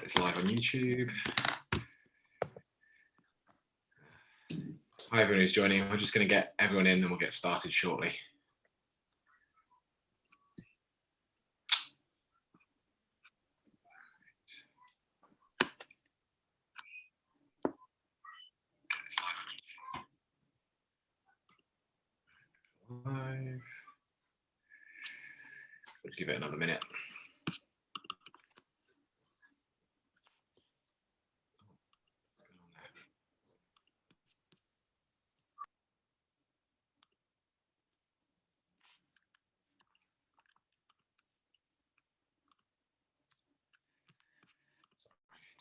It's live on YouTube. Hi everyone who's joining. We're just going to get everyone in and we'll get started shortly. Live. We'll give it another minute.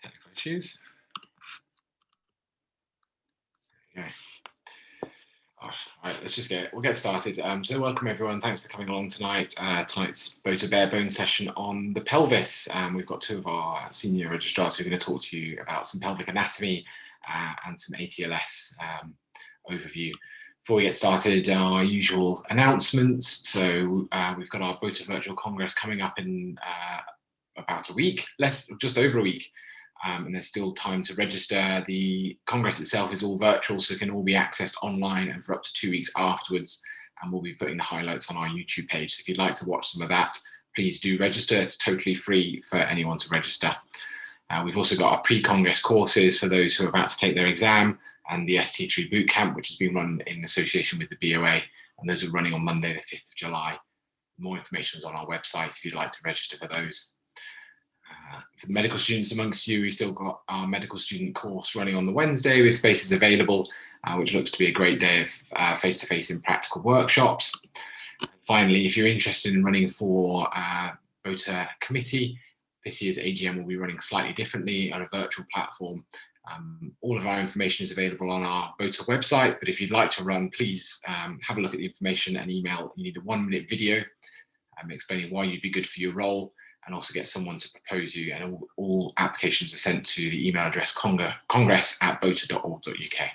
Technical issues. Okay. All right, we'll get started. So welcome everyone. Thanks for coming along tonight. Tonight's BOTA bare bones session on the pelvis. We've got two of our senior registrars who are going to talk to you about some pelvic anatomy and some ATLS overview. Before we get started, our usual announcements. So we've got our BOTA Virtual Congress coming up in about a week, just over a week. And there's still time to register. The Congress itself is all virtual, so it can all be accessed online and for up to 2 weeks afterwards. And we'll be putting the highlights on our YouTube page. So if you'd like to watch some of that, please do register. It's totally free for anyone to register. We've also got our pre-Congress courses for those who are about to take their exam and the ST3 bootcamp, which has been run in association with the BOA. And those are running on Monday, the 5th of July. More information is on our website if you'd like to register for those. For the medical students amongst you, we've still got our medical student course running on the Wednesday with spaces available, which looks to be a great day of face-to-face and practical workshops. Finally, if you're interested in running for BOTA committee, this year's AGM will be running slightly differently on a virtual platform. All of our information is available on our BOTA website, but if you'd like to run, please have a look at the information and email. You need a 1-minute video explaining why you'd be good for your role, and also get someone to propose you, and all applications are sent to the email address congress@bota.org.uk.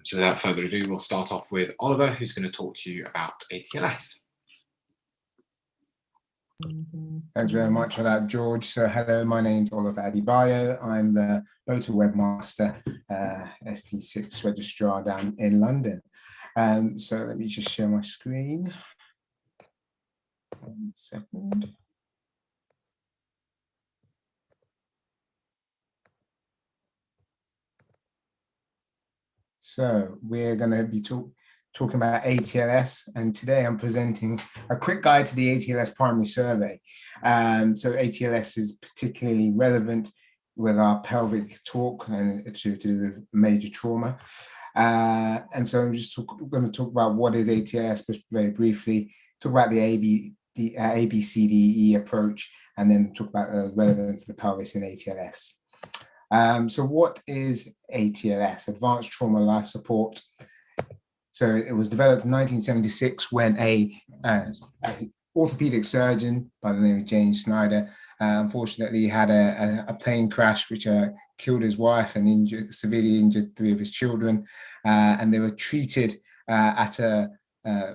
So without further ado, we'll start off with Oliver, who's going to talk to you about ATLS. Thanks very much for that, George. So hello, my name's Oliver Adebayo. I'm the BOTA webmaster, ST6 registrar down in London. So let me just share my screen. 1 second. So we're going to be talking about ATLS, and today I'm presenting a quick guide to the ATLS primary survey. So ATLS is particularly relevant with our pelvic talk and to do with major trauma. And so I'm just going to talk about what is ATLS very briefly, talk about the ABCDE approach, and then talk about the relevance of the pelvis in ATLS. So what is ATLS, Advanced Trauma Life Support? So it was developed in 1976 when a orthopedic surgeon by the name of James Snyder unfortunately had a plane crash which killed his wife and severely injured 3 of his children, and they were treated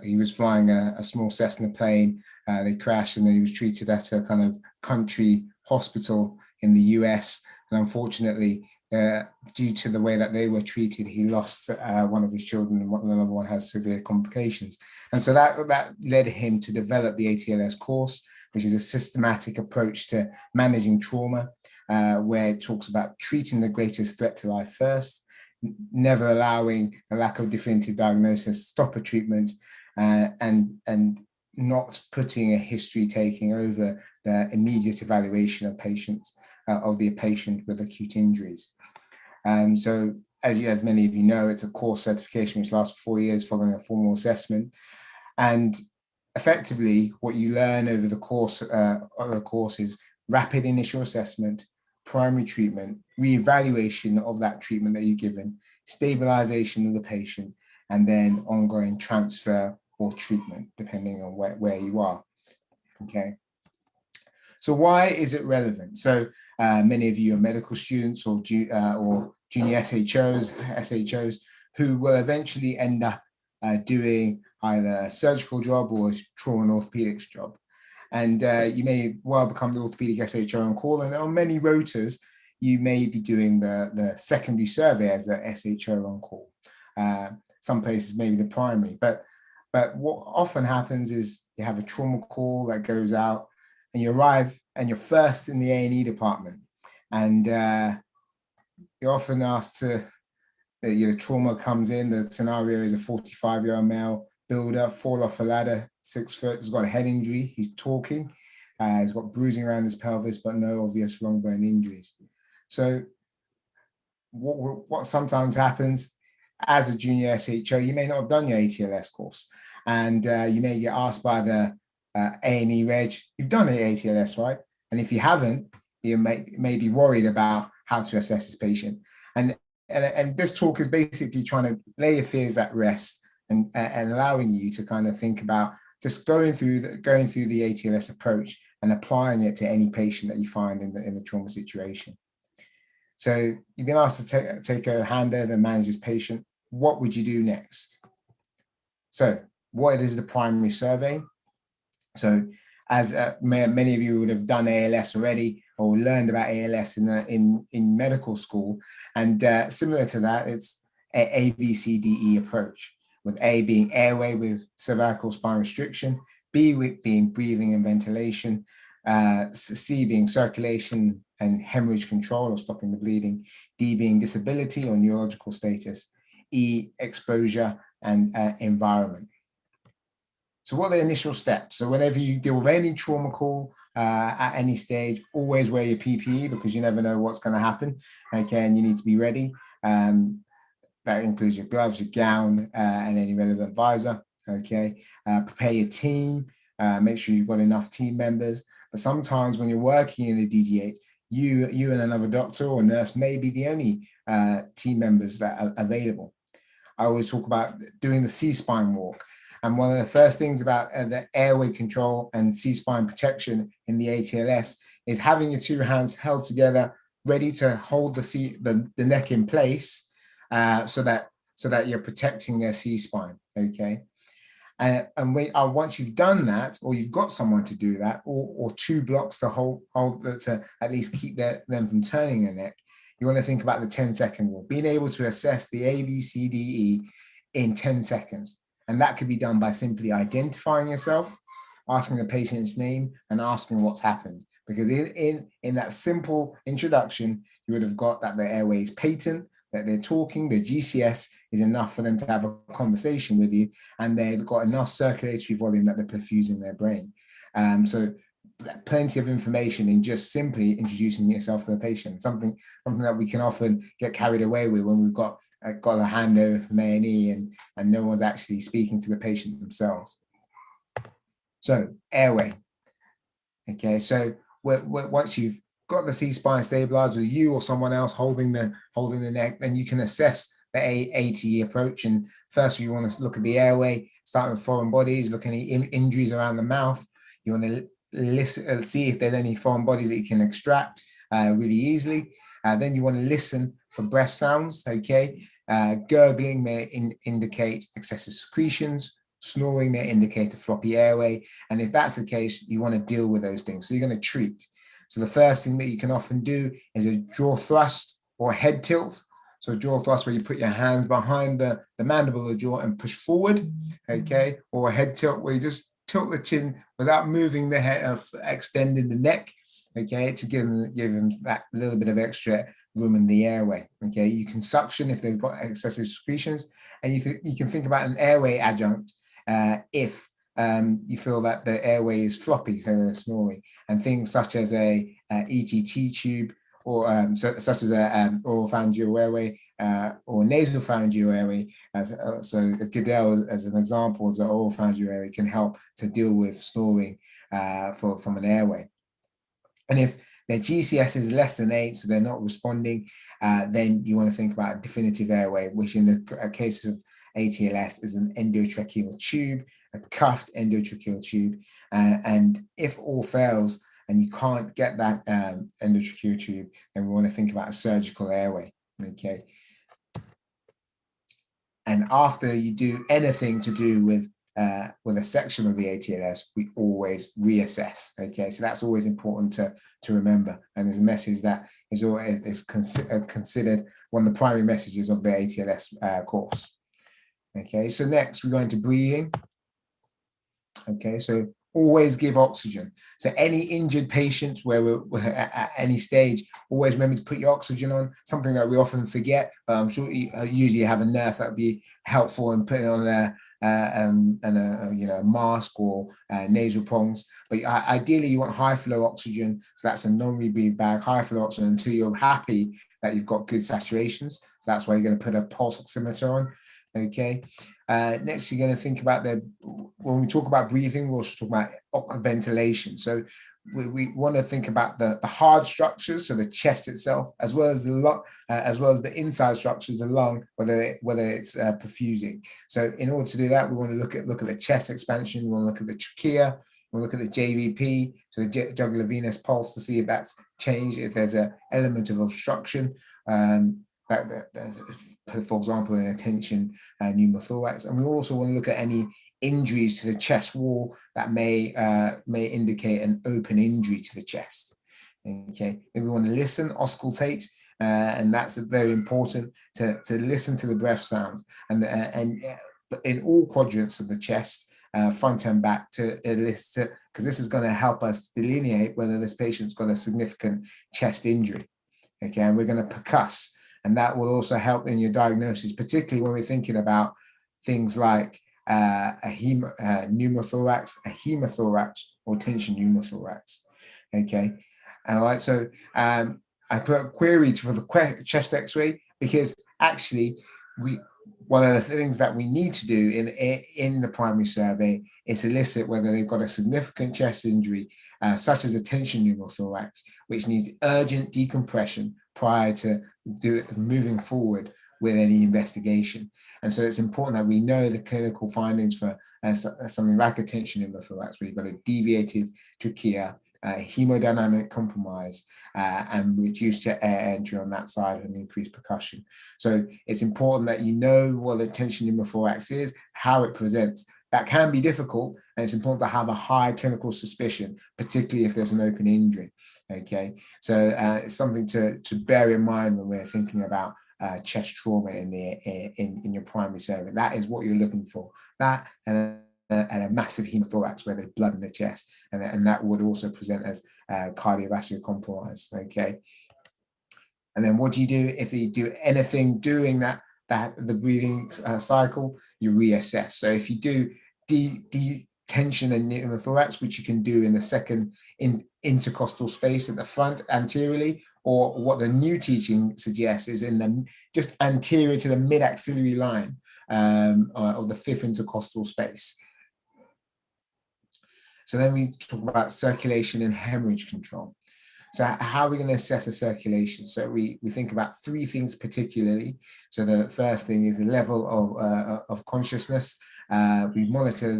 he was flying a small Cessna plane. They crashed and he was treated at a kind of country hospital in the US. And unfortunately, due to the way that they were treated, he lost one of his children, and another one has severe complications. And so that led him to develop the ATLS course, which is a systematic approach to managing trauma, where it talks about treating the greatest threat to life first, never allowing a lack of definitive diagnosis stop a treatment, and not putting a history taking over the immediate evaluation of the patient with acute injuries. So as many of you know, it's a course certification which lasts 4 years following a formal assessment. And effectively, what you learn over the course is rapid initial assessment, primary treatment, reevaluation of that treatment that you're given, stabilization of the patient, and then ongoing transfer or treatment, depending on where you are. Okay. So why is it relevant? So many of you are medical students or junior SHOs who will eventually end up doing either a surgical job or a trauma and orthopedics job. And you may well become the orthopedic SHO on call. And on many rotas, you may be doing the secondary survey as the SHO on call. Some places maybe the primary, but what often happens is you have a trauma call that goes out, and you arrive and you're first in the A&E department, and you're often asked to. The trauma comes in. The scenario is a 45-year-old male builder, fall off a ladder, 6 foot. He's got a head injury. He's talking. He's got bruising around his pelvis, but no obvious long bone injuries. So what sometimes happens as a junior SHO, you may not have done your ATLS course, and you may get asked by the A&E reg, you've done the ATLS, right? And if you haven't, you may be worried about how to assess this patient. And this talk is basically trying to lay your fears at rest and allowing you to kind of think about just going through the ATLS approach and applying it to any patient that you find in the trauma situation. So you've been asked to take a handover and manage this patient. What would you do next? So what is the primary survey? So as many of you would have done ALS already or learned about ALS in medical school, and similar to that, it's a ABCDE approach, with A being airway with cervical spine restriction, B being breathing and ventilation, C being circulation and hemorrhage control or stopping the bleeding, D being disability or neurological status, E exposure and environment. So what are the initial steps? So whenever you deal with any trauma call at any stage, always wear your PPE because you never know what's going to happen. Okay, and you need to be ready. That includes your gloves, your gown, and any relevant visor. Okay, prepare your team. Make sure you've got enough team members. But sometimes when you're working in a DGH, you and another doctor or nurse may be the only team members that are available. I always talk about doing the C-spine walk. And one of the first things about the airway control and C-spine protection in the ATLS is having your two hands held together, ready to hold the neck in place, so that you're protecting their C-spine. Okay, and once you've done that, or you've got someone to do that, or two blocks to hold to at least keep them from turning their neck, you want to think about the 10-second rule, being able to assess the ABCDE in 10 seconds. And that could be done by simply identifying yourself, asking the patient's name, and asking what's happened. Because in that simple introduction, you would have got that the airway is patent, that they're talking, the GCS is enough for them to have a conversation with you, and they've got enough circulatory volume that they're perfusing their brain. So plenty of information in just simply introducing yourself to the patient, something that we can often get carried away with when we've got a handover from A&E and no one's actually speaking to the patient themselves. So airway. Okay, so once you've got the C-spine stabilized with you or someone else holding the neck, then you can assess the ATE approach. And first, you want to look at the airway, starting with foreign bodies, looking at injuries around the mouth. You want to listen, see if there's any foreign bodies that you can extract really easily. Then you want to listen for breath sounds. Okay, gurgling may indicate excessive secretions. Snoring may indicate a floppy airway. And if that's the case, you want to deal with those things. So you're going to treat. So the first thing that you can often do is a jaw thrust or a head tilt. So a jaw thrust where you put your hands behind the mandible of the jaw and push forward, okay? Or a head tilt where you just tilt the chin without moving the head, extending the neck, okay? To give them that little bit of extra room in the airway, okay? You can suction if they've got excessive secretions, and you can think about an airway adjunct if you feel that the airway is floppy, so they're snoring, and things such as a ETT tube, or such as a oropharyngeal airway or nasopharyngeal airway. So Goodell, as an example, as an oropharyngeal airway, can help to deal with snoring from an airway. And if their GCS is less than 8, so they're not responding, then you want to think about a definitive airway, which in the case of ATLS is an endotracheal tube, a cuffed endotracheal tube. And if all fails and you can't get that endotracheal tube, then we want to think about a surgical airway, okay? And after you do anything to do with with a section of the ATLS, we always reassess. Okay, so that's always important to remember. And there's a message that is always considered one of the primary messages of the ATLS course. Okay, so next we're going to breathing. Okay, so always give oxygen. So any injured patients where we're at any stage, always remember to put your oxygen on, something that we often forget, but I'm sure you usually have a nurse that would be helpful in putting on a mask or nasal prongs. But ideally you want high flow oxygen, so that's a non-rebreathe bag, high flow oxygen until you're happy that you've got good saturations. So that's why you're going to put a pulse oximeter on. Okay, next you're going to think about when we talk about breathing, we also talk about ventilation. So we want to think about the hard structures, so the chest itself, as well as the lung, as well as the inside structures, the lung, whether it's perfusing. So in order to do that, we want to look at the chest expansion. We want to look at the trachea. We want to look at the JVP, so the jugular venous pulse, to see if that's changed, if there's an element of obstruction. For example, in a tension pneumothorax. And we also want to look at any injuries to the chest wall that may indicate an open injury to the chest. Okay, then we want to listen, auscultate, and that's very important to listen to the breath sounds and in all quadrants of the chest, front and back, to list, because this is going to help us delineate whether this patient's got a significant chest injury. Okay, and we're going to percuss. And that will also help in your diagnosis, particularly when we're thinking about things like a pneumothorax, a hemothorax, or tension pneumothorax. Okay, all right. So I put a query for the chest X-ray because actually one of the things that we need to do in the primary survey is elicit whether they've got a significant chest injury, such as a tension pneumothorax, which needs urgent decompression prior to moving forward with any investigation. And so it's important that we know the clinical findings for something like a tension pneumothorax, where you've got a deviated trachea, hemodynamic compromise, and reduced air entry on that side and increased percussion. So it's important that you know what a tension pneumothorax is, how it presents. That can be difficult, and it's important to have a high clinical suspicion, particularly if there's an open injury. Okay, so it's something to bear in mind when we're thinking about chest trauma in your primary survey. That is what you're looking for. That and a massive hemothorax where there's blood in the chest, and that would also present as cardiovascular compromise. Okay, and then what do you do if you do anything during that the breathing cycle? You reassess. So if you do detention and pneumothorax, which you can do in the second intercostal space at the front anteriorly, or what the new teaching suggests is in just anterior to the mid-axillary line of the fifth intercostal space. So then we talk about circulation and hemorrhage control. So how are we going to assess the circulation? So we think about three things particularly. So the first thing is the level of consciousness. We monitor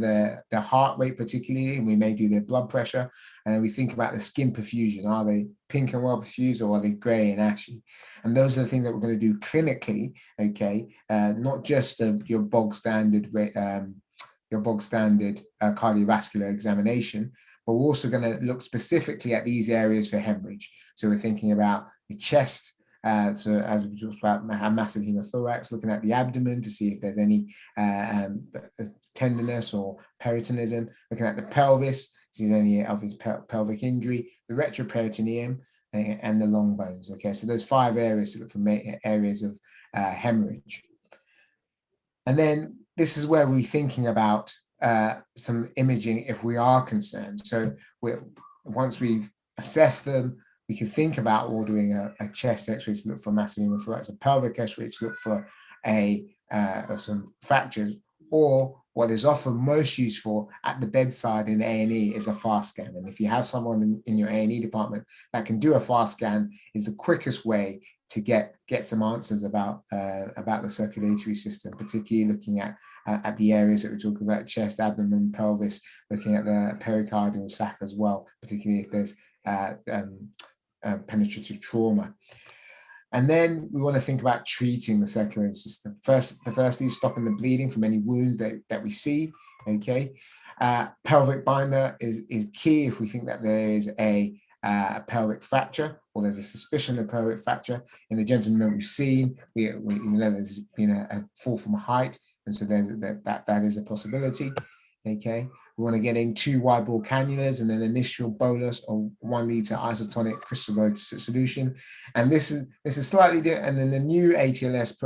the heart rate particularly, and we may do their blood pressure. And we think about the skin perfusion. Are they pink and well perfused, or are they gray and ashy? And those are the things that we're going to do clinically, okay? Not just your bog standard cardiovascular examination, but we're also going to look specifically at these areas for hemorrhage. So we're thinking about the chest, so as we talked about, massive hemothorax, looking at the abdomen to see if there's any tenderness or peritonism, looking at the pelvis, see if there's any obvious pelvic injury, the retroperitoneum, and the long bones. Okay, so there's 5 areas to look for areas of hemorrhage. And then this is where we're thinking about some imaging if we are concerned. So once we've assessed them, we can think about ordering a chest X-ray to look for massive pneumothorax, a pelvic X-ray to look for some fractures, or what is often most useful at the bedside in A&E is a fast scan. And if you have someone in your A&E department that can do a fast scan, is the quickest way to get some answers about the circulatory system, particularly looking at the areas that we're talking about: chest, abdomen, pelvis, looking at the pericardial sac as well, particularly if there's penetrative trauma. And then we want to think about treating the circulatory system. Firstly, stopping the bleeding from any wounds that we see. okay? Pelvic binder is key if we think that there is a pelvic fracture or there's a suspicion of pelvic fracture. In the gentleman that we've seen, we know there's been a fall from height, and so that is a possibility, okay? We want to get in 2 wide bore cannulas and an initial bolus of 1 liter isotonic crystalloid solution. And this is slightly different. And then the new ATLS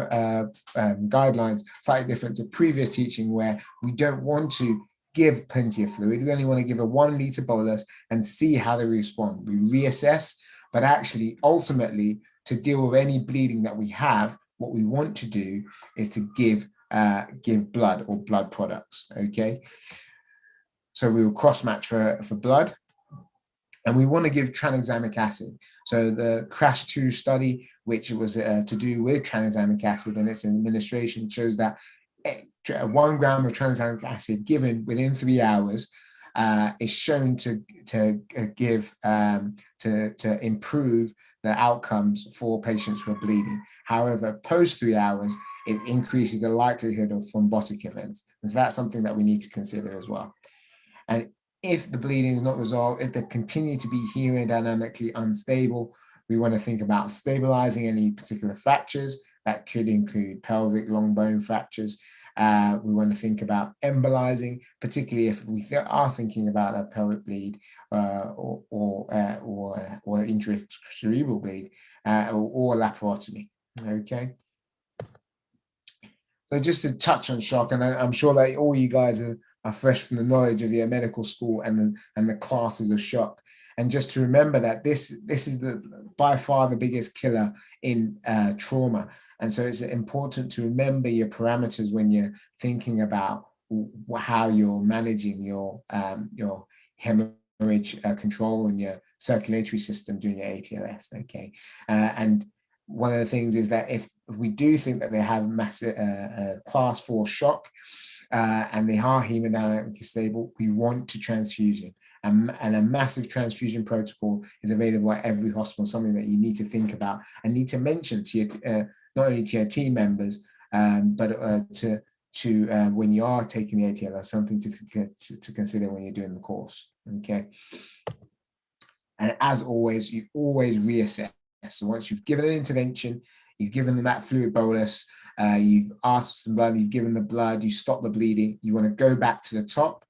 guidelines, slightly different to previous teaching, where we don't want to give plenty of fluid. We only want to give a 1 liter bolus and see how they respond. We reassess, but actually, ultimately, to deal with any bleeding that we have, what we want to do is to give blood or blood products, okay? So we will cross-match for blood, and we want to give tranexamic acid. So the CRASH 2 study, which was to do with tranexamic acid and its administration, shows that 1 gram of tranexamic acid given within 3 hours is shown to improve the outcomes for patients who are bleeding. However, post 3 hours, it increases the likelihood of thrombotic events. And so that's something that we need to consider as well. And if the bleeding is not resolved, if they continue to be hemodynamically unstable, we want to think about stabilizing any particular fractures. That could include pelvic long bone fractures. We want to think about embolizing, particularly if we are thinking about a pelvic bleed or intracerebral bleed or laparotomy. Okay. So just to touch on shock, and I'm sure that all you guys are fresh from the knowledge of your medical school and the classes of shock. And just to remember that this is by far the biggest killer in trauma. And so it's important to remember your parameters when you're thinking about how you're managing your hemorrhage control and your circulatory system during your ATLS, okay? And one of the things is that if we do think that they have massive class 4 shock, and they are hemodynamically stable, we want to transfusion. And a massive transfusion protocol is available at every hospital, something that you need to think about and need to mention to your, not only to your team members, but to when you are taking the ATLS, something to consider when you're doing the course, okay? And as always, you always reassess. So once you've given an intervention, you've given them that fluid bolus, you've asked some blood, you've given the blood, you stop the bleeding, you want to go back to the top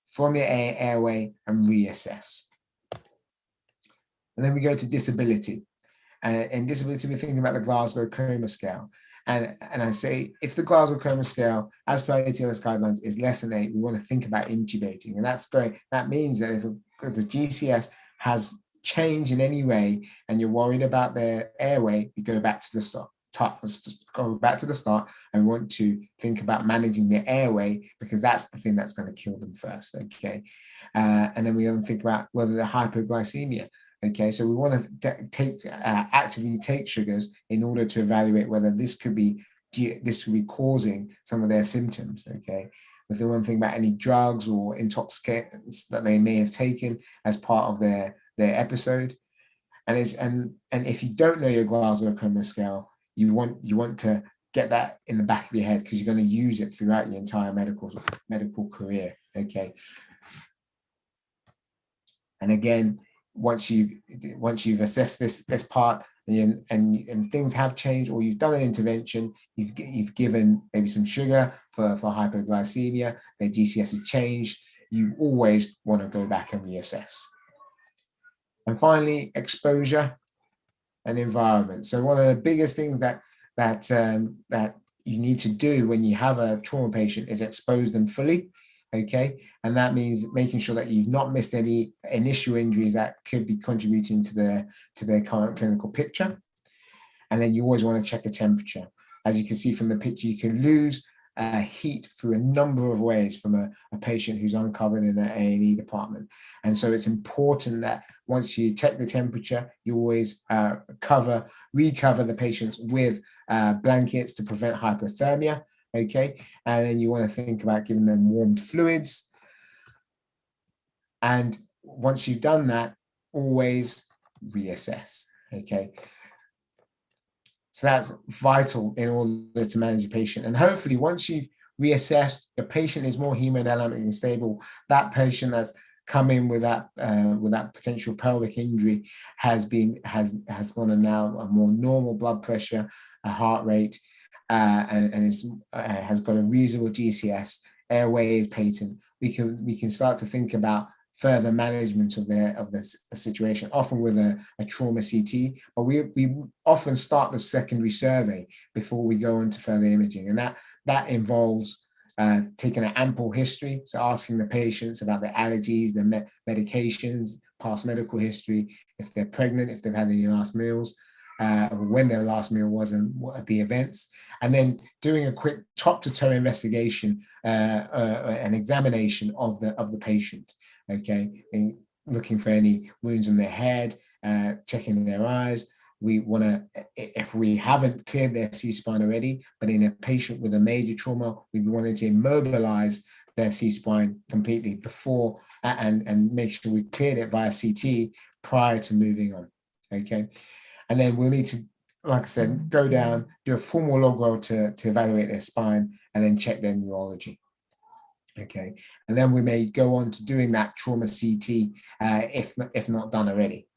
from your airway and reassess. And then we go to disability. And in disability, we're thinking about the Glasgow Coma Scale. And I say, if the Glasgow Coma Scale, as per ATLS guidelines, is less than 8, we want to think about intubating. And that means that if the GCS has changed in any way and you're worried about their airway, you go back to the start. Go back to the start and want to think about managing their airway, because that's the thing that's going to kill them first, okay? And then we want to think about whether they're hypoglycemia, okay? So we want to actively take sugars in order to evaluate whether this could be causing some of their symptoms, okay? If they want to think about any drugs or intoxicants that they may have taken as part of their episode. And if you don't know your Glasgow Coma Scale, you want to get that in the back of your head, because you're going to use it throughout your entire medical career, okay? And again, once you've assessed this part and things have changed, or you've done an intervention, you've given maybe some sugar for hypoglycemia, their GCS has changed, you always want to go back and reassess. And finally, exposure and environment. So one of the biggest things that you need to do when you have a trauma patient is expose them fully, okay? And that means making sure that you've not missed any initial injuries that could be contributing to their current clinical picture. And then you always want to check a temperature. As you can see from the picture, you can lose heat through a number of ways from a patient who's uncovered in an A&E department. And so it's important that once you check the temperature, you always recover the patients with blankets to prevent hypothermia, okay? And then you want to think about giving them warm fluids. And once you've done that, always reassess, okay? So that's vital in order to manage a patient. And hopefully once you've reassessed, the patient is more hemodynamically stable, that patient that's come in with that potential pelvic injury has gone on now a more normal blood pressure, a heart rate, and has got a reasonable GCS, airway is patent. We can start to think about further management of this situation, often with a trauma CT, but we often start the secondary survey before we go into further imaging, and that involves taking an ample history, so asking the patients about their allergies, their medications, past medical history, if they're pregnant, if they've had any last meals, when their last meal was and what are the events, and then doing a quick top-to-toe investigation, an examination of the patient, okay, and looking for any wounds on their head, checking their eyes. We want to, if we haven't cleared their C-spine already, but in a patient with a major trauma, we wanted to immobilize their C-spine completely before and make sure we cleared it via CT prior to moving on, okay? And then we'll need to, like I said, go down, do a formal log roll to evaluate their spine, and then check their neurology. Okay, and then we may go on to doing that trauma CT if not done already.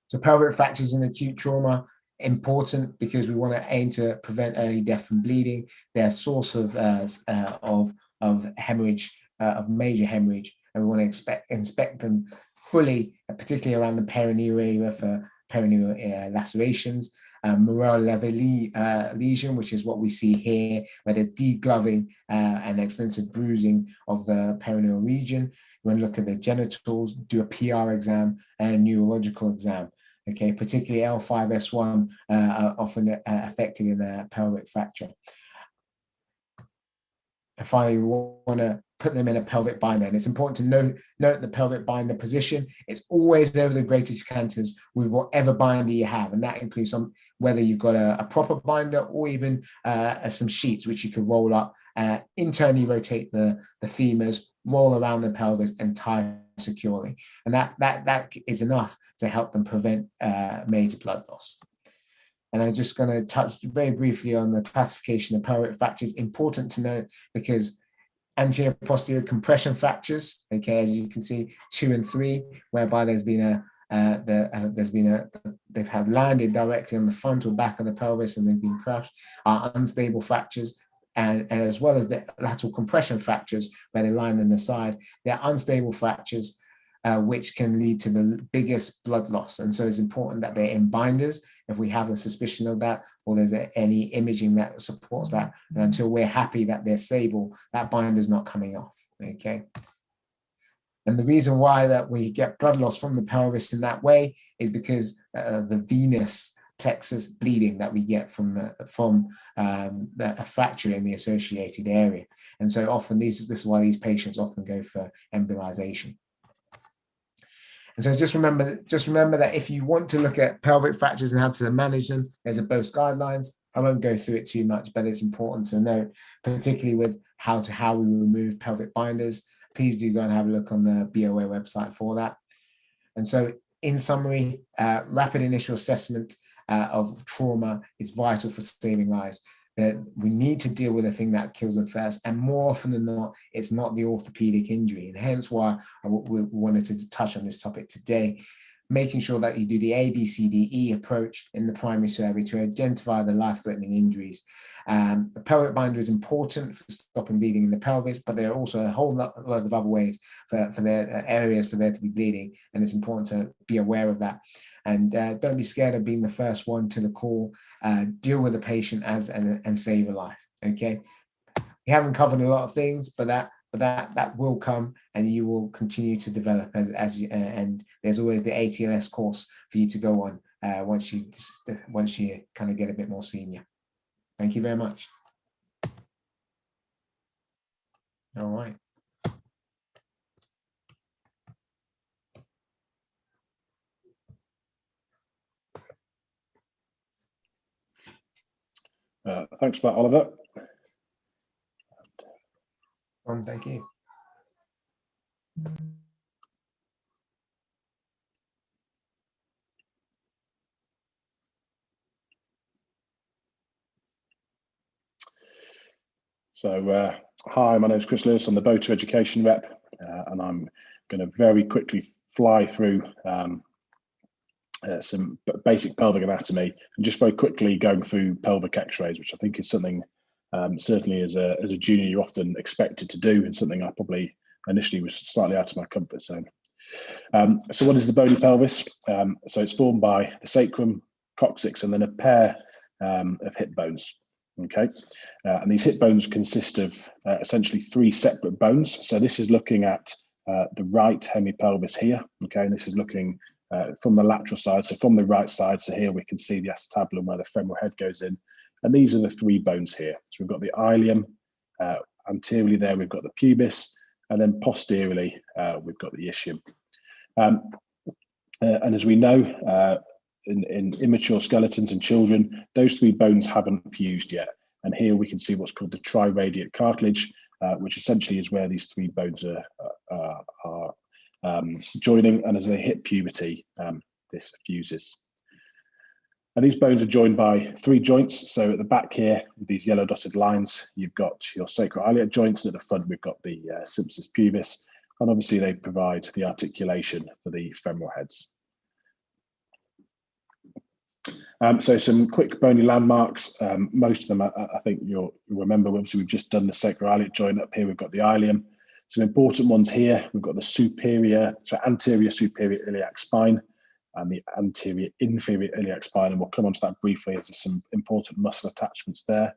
So pelvic fractures and acute trauma, important because we want to aim to prevent early death from bleeding. They're a source of hemorrhage, of major hemorrhage, and we want to inspect them fully, particularly around the perineal area for perineal lacerations. Morel lesion, which is what we see here, where there's degloving and extensive bruising of the perineal region. We want to look at the genitals, do a PR exam and a neurological exam. Okay, particularly L5S1 are often affected in a pelvic fracture. And finally, we want to put them in a pelvic binder. And it's important to note the pelvic binder position. It's always over the greater trochanters with whatever binder you have. And that includes whether you've got a proper binder or even some sheets, which you could roll up, internally rotate the femurs, roll around the pelvis and tie securely. And that is enough to help them prevent major blood loss. And I'm just going to touch very briefly on the classification of pelvic fractures. Important to note because anterior posterior compression fractures, okay, as you can see, 2 and 3, whereby they've had landed directly on the front or back of the pelvis and they've been crushed, are unstable fractures. And as well as the lateral compression fractures where they line on the side, they're unstable fractures which can lead to the biggest blood loss. And so it's important that they're in binders if we have a suspicion of that, or there's any imaging that supports that. And until we're happy that they're stable, that binder is not coming off, okay? And the reason why that we get blood loss from the pelvis in that way is because the venous plexus bleeding that we get from a fracture in the associated area. And so often this is why these patients often go for embolization. And so just remember that if you want to look at pelvic fractures and how to manage them, there's a BOTA guidelines. I won't go through it too much, but it's important to note, particularly with how we remove pelvic binders. Please do go and have a look on the BOA website for that. And so in summary, rapid initial assessment of trauma is vital for saving lives. That we need to deal with the thing that kills them first, and more often than not, it's not the orthopedic injury, and hence why we wanted to touch on this topic today, making sure that you do the ABCDE approach in the primary survey to identify the life-threatening injuries. The pelvic binder is important for stopping bleeding in the pelvis, but there are also a whole lot of other ways for their areas for there to be bleeding, and it's important to be aware of that. And don't be scared of being the first one to the call. Deal with the patient and save a life. Okay, we haven't covered a lot of things, but that will come, and you will continue to develop and there's always the ATLS course for you to go on once you kind of get a bit more senior. Thank you very much. All right. Thanks for that, Oliver. Thank you. So, hi, my name is Chris Lewis. I'm the BOTA Education Rep, and I'm going to very quickly fly through some basic pelvic anatomy and just very quickly going through pelvic x-rays, which I think is something certainly as a junior you're often expected to do, and something I probably initially was slightly out of my comfort zone. So what is the bony pelvis? So it's formed by the sacrum, coccyx, and then a pair of hip bones. Okay, and these hip bones consist of essentially three separate bones. So this is looking at the right hemipelvis here. Okay, and this is looking from the lateral side, so from the right side. So here we can see the acetabulum where the femoral head goes in, and these are the three bones here. So we've got the ilium, anteriorly there we've got the pubis, and then posteriorly we've got the ischium. And as we know, in immature skeletons and children, those three bones haven't fused yet. And here we can see what's called the triradiate cartilage, which essentially is where these three bones are joining. And as they hit puberty, this fuses. And these bones are joined by three joints. So at the back here, with these yellow dotted lines, you've got your sacroiliac joints, and at the front, we've got the symphysis pubis. And obviously, they provide the articulation for the femoral heads. So some quick bony landmarks. Most of them, I think you'll remember. Obviously, we've just done the sacroiliac joint. Up here, we've got the ilium. Some important ones here. We've got the anterior superior iliac spine and the anterior inferior iliac spine, and we'll come on to that briefly as there's some important muscle attachments there.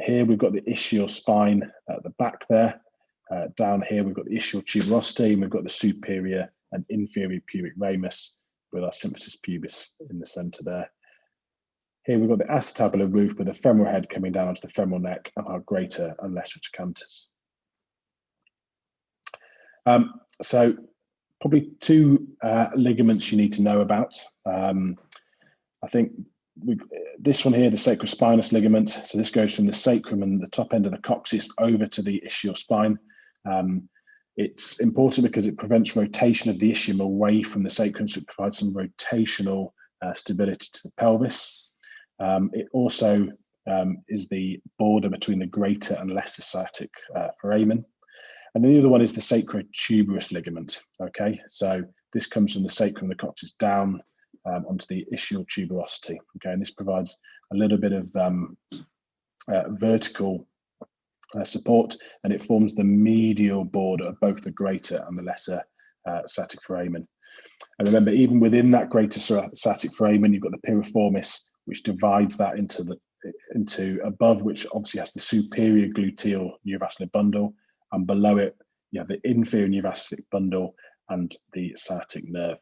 Here, we've got the ischial spine at the back there. Down here, we've got the ischial tuberosity, and we've got the superior and inferior pubic ramus with our symphysis pubis in the center there. Here we've got the acetabular roof with the femoral head coming down onto the femoral neck and our greater and lesser trochanters. So probably two ligaments you need to know about. I think this one here, the sacrospinous ligament. So this goes from the sacrum and the top end of the coccyx over to the ischial spine. It's important because it prevents rotation of the ischium away from the sacrum, so it provides some rotational stability to the pelvis. It also is the border between the greater and lesser sciatic foramen. And the other one is the sacrotuberous ligament. Okay, so this comes from the sacrum and the coccyx down onto the ischial tuberosity. Okay, and this provides a little bit of vertical support, and it forms the medial border of both the greater and the lesser sciatic foramen. And remember, even within that greater sciatic foramen, you've got the piriformis, which divides that into above, which obviously has the superior gluteal neovascular bundle, and below it, you have the inferior neovascular bundle and the sciatic nerve.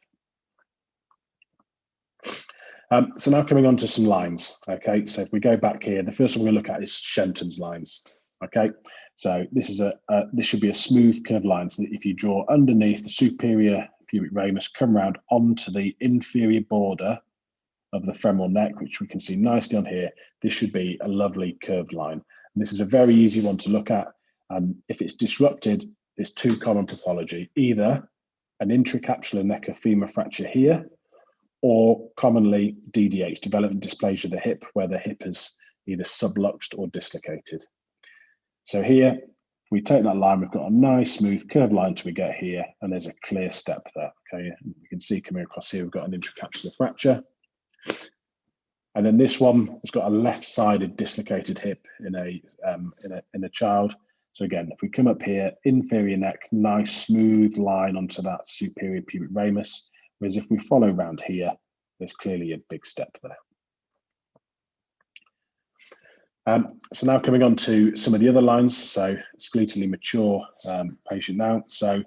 So now coming on to some lines. Okay, so if we go back here, the first one we're going to look at is Shenton's lines. Okay, so this is this should be a smooth curved line, so that if you draw underneath the superior pubic ramus, come round onto the inferior border of the femoral neck, which we can see nicely on here, this should be a lovely curved line. And this is a very easy one to look at. And if it's disrupted, there's two common pathology, either an intracapsular neck of femur fracture here, or commonly DDH, development dysplasia of the hip, where the hip is either subluxed or dislocated. So here, if we take that line, we've got a nice smooth curved line till we get here, and there's a clear step there. Okay, you can see coming across here, we've got an intracapsular fracture. And then this one has got a left-sided dislocated hip in a child. So again, if we come up here, inferior neck, nice smooth line onto that superior pubic ramus. Whereas if we follow around here, there's clearly a big step there. So now coming on to some of the other lines. So skeletally mature patient now. So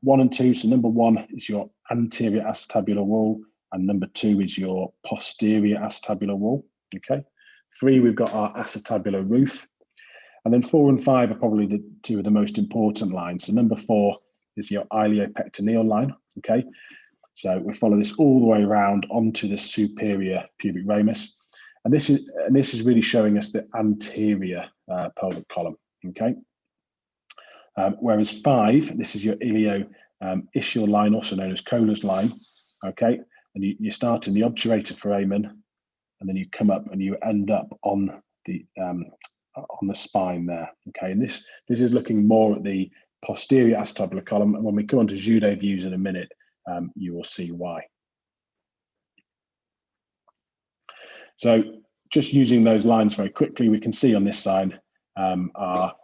1 and 2. So number 1 is your anterior acetabular wall, and number 2 is your posterior acetabular wall. Okay. 3, we've got our acetabular roof. And then 4 and 5 are probably the two of the most important lines. So number 4 is your iliopectineal line. Okay. So we follow this all the way around onto the superior pubic ramus. And this is really showing us the anterior pelvic column. Okay. Whereas 5, this is your ilio-ischial line, also known as Kohler's line. Okay. And you start in the obturator foramen, and then you come up and you end up on the on the spine there. Okay, and this is looking more at the posterior acetabular column, and when we come on to judo views in a minute, you will see why. So just using those lines very quickly, we can see on this side our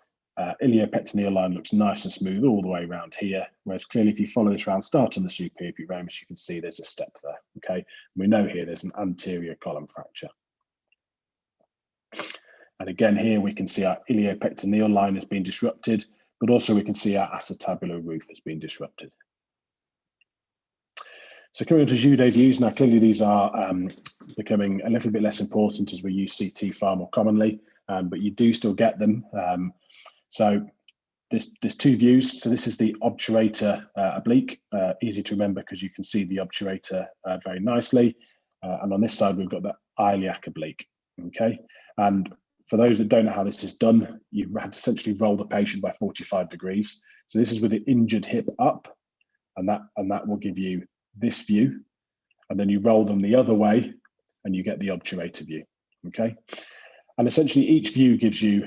iliopectineal line looks nice and smooth all the way around here, whereas clearly if you follow this around, start on the superior puberamus, you can see there's a step there. Okay, and we know here there's an anterior column fracture. And again, here we can see our iliopectineal line has been disrupted, but also we can see our acetabular roof has been disrupted. So coming on to judo views, now clearly these are becoming a little bit less important as we use CT far more commonly, but you do still get them. So there's two views. So this is the obturator oblique, easy to remember because you can see the obturator very nicely. And on this side, we've got the iliac oblique, okay? And for those that don't know how this is done, you had to essentially roll the patient by 45 degrees. So this is with the injured hip up, and that will give you this view, and then you roll them the other way and you get the obturator view, okay? And essentially each view gives you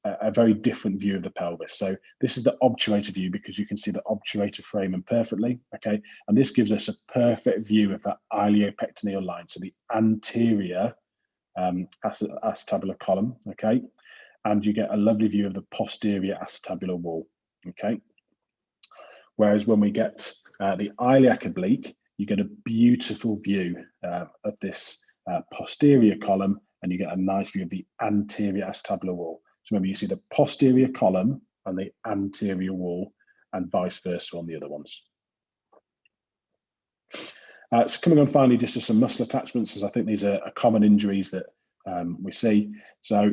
a very different view of the pelvis. So this is the obturator view because you can see the obturator foramen perfectly, okay? And this gives us a perfect view of that iliopectineal line, so the anterior acetabular column, okay? And you get a lovely view of the posterior acetabular wall, okay? Whereas when we get the iliac oblique, you get a beautiful view of this posterior column, and you get a nice view of the anterior acetabular wall. So remember, you see the posterior column and the anterior wall, and vice versa on the other ones. So coming on finally just to some muscle attachments, as I think these are common injuries that we see. So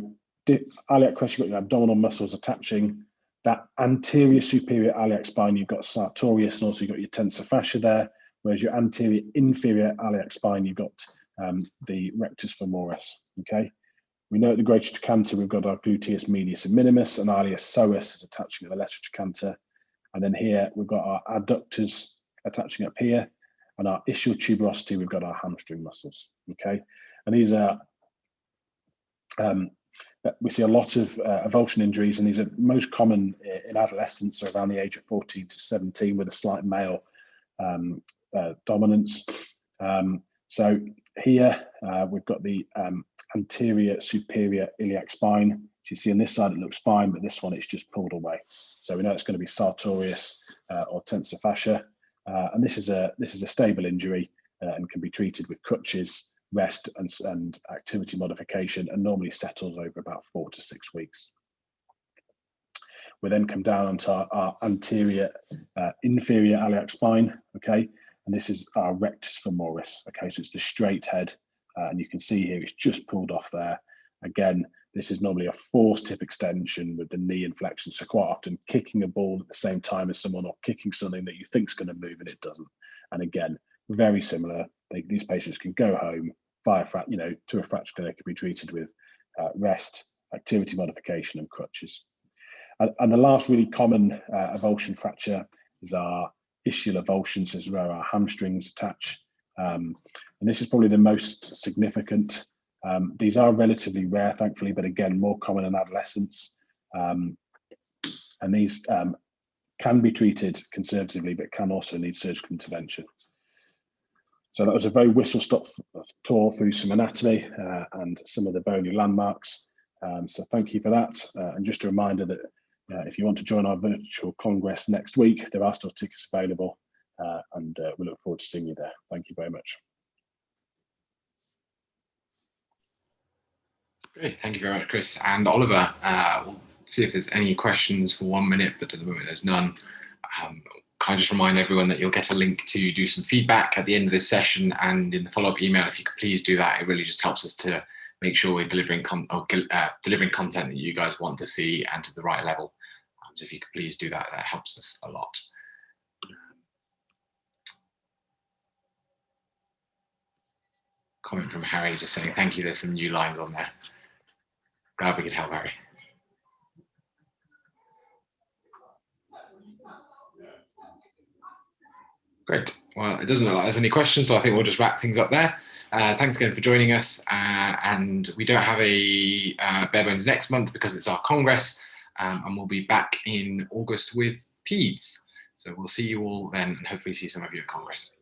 iliac crest, you've got your abdominal muscles attaching. That anterior superior iliac spine, you've got sartorius, and also you've got your tensor fascia there, whereas your anterior inferior iliac spine, you've got the rectus femoris, okay? We know at the greater trochanter, we've got our gluteus medius and minimus, and ilius psoas is attaching at the lesser trochanter. And then here, we've got our adductors attaching up here, and our ischial tuberosity, we've got our hamstring muscles, okay? And these are, we see a lot of avulsion injuries, and these are most common in adolescents, so around the age of 14 to 17, with a slight male dominance. So here we've got the anterior superior iliac spine. As you see on this side, it looks fine, but this one it's just pulled away. So we know it's going to be sartorius or tensor fascia, and this is a stable injury and can be treated with crutches, rest, and activity modification, and normally settles over about 4 to 6 weeks. We then come down onto our anterior inferior iliac spine, okay? And this is our rectus femoris, okay? So it's the straight head, and you can see here it's just pulled off there. Again, this is normally a forced hip extension with the knee inflection, so quite often kicking a ball at the same time as someone, or kicking something that you think is going to move and it doesn't. And again, very similar. These patients can go home by to a fracture clinic, can be treated with rest, activity modification, and crutches. And the last really common avulsion fracture is our ischial avulsions, is where our hamstrings attach. And this is probably the most significant. These are relatively rare, thankfully, but again, more common in adolescents. And these can be treated conservatively, but can also need surgical intervention. So that was a very whistle-stop tour through some anatomy and some of the bony landmarks. So thank you for that. And just a reminder that if you want to join our virtual congress next week, there are still tickets available, and we look forward to seeing you there. Thank you very much. Great, thank you very much, Chris and Oliver. We'll see if there's any questions for 1 minute, but at the moment there's none. Can I just remind everyone that you'll get a link to do some feedback at the end of this session, and in the follow-up email, if you could please do that. It really just helps us to make sure we're delivering content that you guys want to see and to the right level. So if you could please do that, that helps us a lot. Comment from Harry just saying, thank you, there's some new lines on there. Glad we could help, Harry. Great. Well, it doesn't look like there's any questions, so I think we'll just wrap things up there. Thanks again for joining us. And we don't have a bare bones next month because it's our Congress, and we'll be back in August with PEDS. So we'll see you all then, and hopefully see some of you at Congress.